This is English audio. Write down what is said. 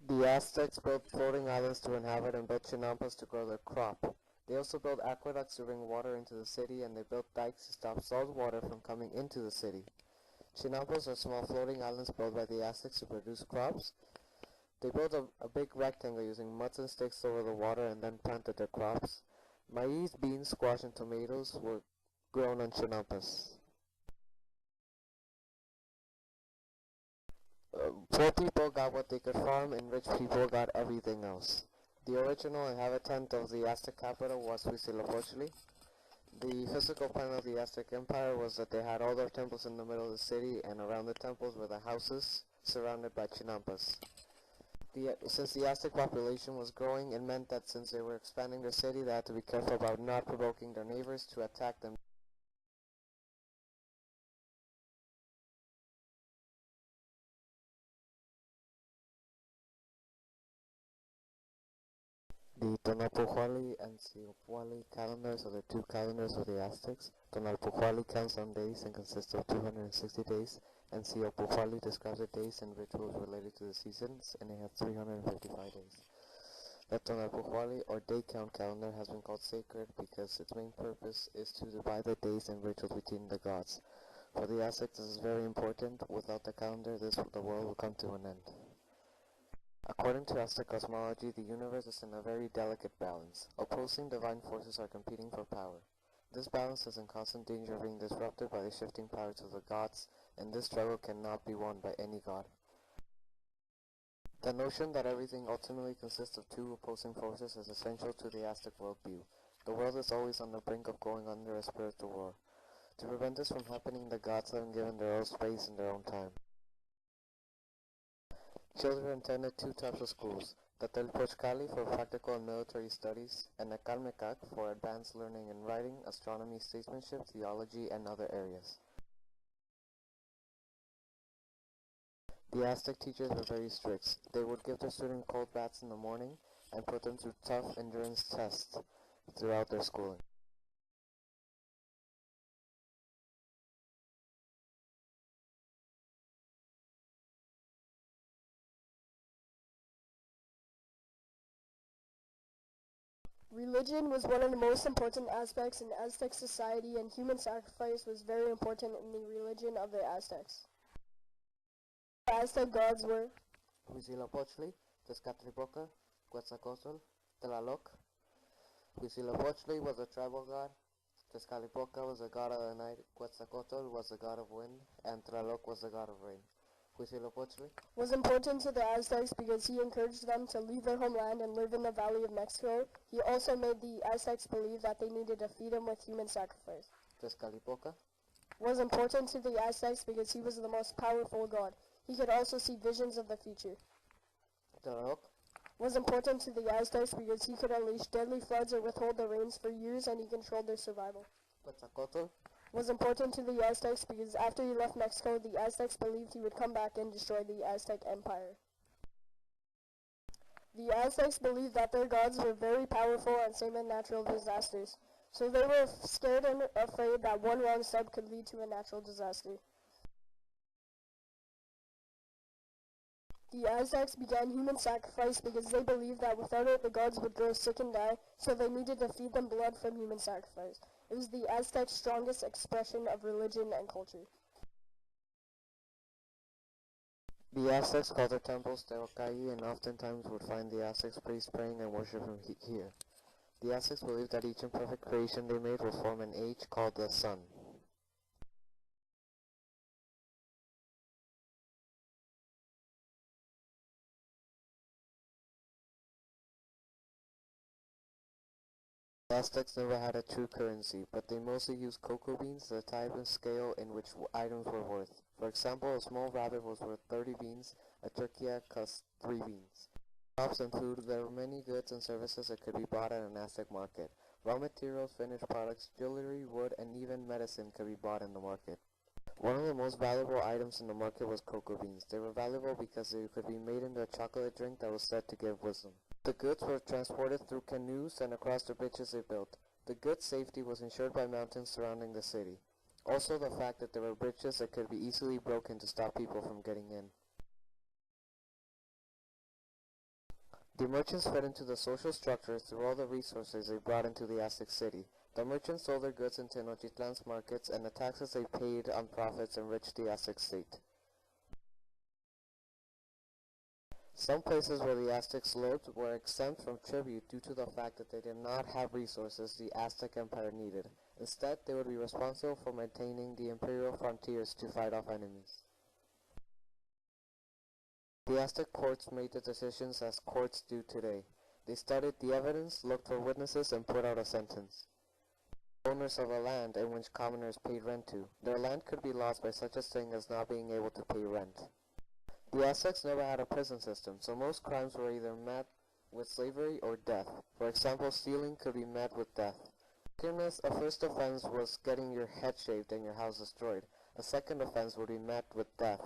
The Aztecs built floating islands to inhabit and built chinampas to grow their crop. They also built aqueducts to bring water into the city, and they built dikes to stop salt water from coming into the city. Chinampas are small floating islands built by the Aztecs to produce crops. They built a big rectangle using mud and sticks over the water and then planted their crops. Maize, beans, squash, and tomatoes were grown on chinampas. Poor people got what they could farm, and rich people got everything else. The original inhabitant of the Aztec capital was Huitzilopochtli. The physical plan of the Aztec Empire was that they had all their temples in the middle of the city, and around the temples were the houses surrounded by chinampas. Since the Aztec population was growing, it meant that since they were expanding their city, they had to be careful about not provoking their neighbors to attack them. The Tonalpohualli and Xiuhpoali calendars are the two calendars of the Aztecs. Tonalpohualli counts on days and consists of 260 days, and Xiuhpoali describes the days and rituals related to the seasons, and it has 355 days. The Tonalpohualli, or day count calendar, has been called sacred because its main purpose is to divide the days and rituals between the gods. For the Aztecs, this is very important. Without the calendar, the world will come to an end. According to Aztec cosmology, the universe is in a very delicate balance. Opposing divine forces are competing for power. This balance is in constant danger of being disrupted by the shifting powers of the gods, and this struggle cannot be won by any god. The notion that everything ultimately consists of two opposing forces is essential to the Aztec worldview. The world is always on the brink of going under a spiritual war. To prevent this from happening, the gods have been given their own space and their own time. Children attended two types of schools, the Telpochcali for practical and military studies, and the Calmecac for advanced learning in writing, astronomy, statesmanship, theology, and other areas. The Aztec teachers were very strict. They would give their students cold baths in the morning and put them through tough endurance tests throughout their schooling. Religion was one of the most important aspects in Aztec society, and human sacrifice was very important in the religion of the Aztecs. The Aztec gods were Huitzilopochtli, Tezcatlipoca, Quetzalcoatl, Tlaloc. Huitzilopochtli was a tribal god, Tezcatlipoca was the god of the night, Quetzalcoatl was the god of wind, and Tlaloc was the god of rain. Huitzilopochtli was important to the Aztecs because he encouraged them to leave their homeland and live in the Valley of Mexico. He also made the Aztecs believe that they needed to feed him with human sacrifice. Tezcatlipoca was important to the Aztecs because he was the most powerful god. He could also see visions of the future. Tlaloc was important to the Aztecs because he could unleash deadly floods or withhold the rains for years, and he controlled their survival. Quetzalcoatl was important to the Aztecs because after he left Mexico, the Aztecs believed he would come back and destroy the Aztec Empire. The Aztecs believed that their gods were very powerful and same in natural disasters, so they were scared and afraid that one wrong step could lead to a natural disaster. The Aztecs began human sacrifice because they believed that without it the gods would grow sick and die, so they needed to feed them blood from human sacrifice. It was the Aztecs' strongest expression of religion and culture. The Aztecs called their temples Teocalli, and oftentimes would find the Aztecs priests praying and worshiping here. The Aztecs believed that each imperfect creation they made will form an age called the sun. The Aztecs never had a true currency, but they mostly used cocoa beans, the type and scale in which items were worth. For example, a small rabbit was worth 30 beans, a turkey cost 3 beans. Crops and food, there were many goods and services that could be bought at an Aztec market. Raw materials, finished products, jewelry, wood, and even medicine could be bought in the market. One of the most valuable items in the market was cocoa beans. They were valuable because they could be made into a chocolate drink that was said to give wisdom. The goods were transported through canoes and across the bridges they built. The goods' safety was ensured by mountains surrounding the city. Also the fact that there were bridges that could be easily broken to stop people from getting in. The merchants fed into the social structure through all the resources they brought into the Aztec city. The merchants sold their goods in Tenochtitlan's markets, and the taxes they paid on profits enriched the Aztec state. Some places where the Aztecs lived were exempt from tribute due to the fact that they did not have resources the Aztec Empire needed. Instead, they would be responsible for maintaining the imperial frontiers to fight off enemies. The Aztec courts made the decisions as courts do today. They studied the evidence, looked for witnesses, and put out a sentence. Owners of a land in which commoners paid rent to, their land could be lost by such a thing as not being able to pay rent. The Aztecs never had a prison system, so most crimes were either met with slavery or death. For example, stealing could be met with death. Drunkenness, a first offense was getting your head shaved and your house destroyed. A second offense would be met with death.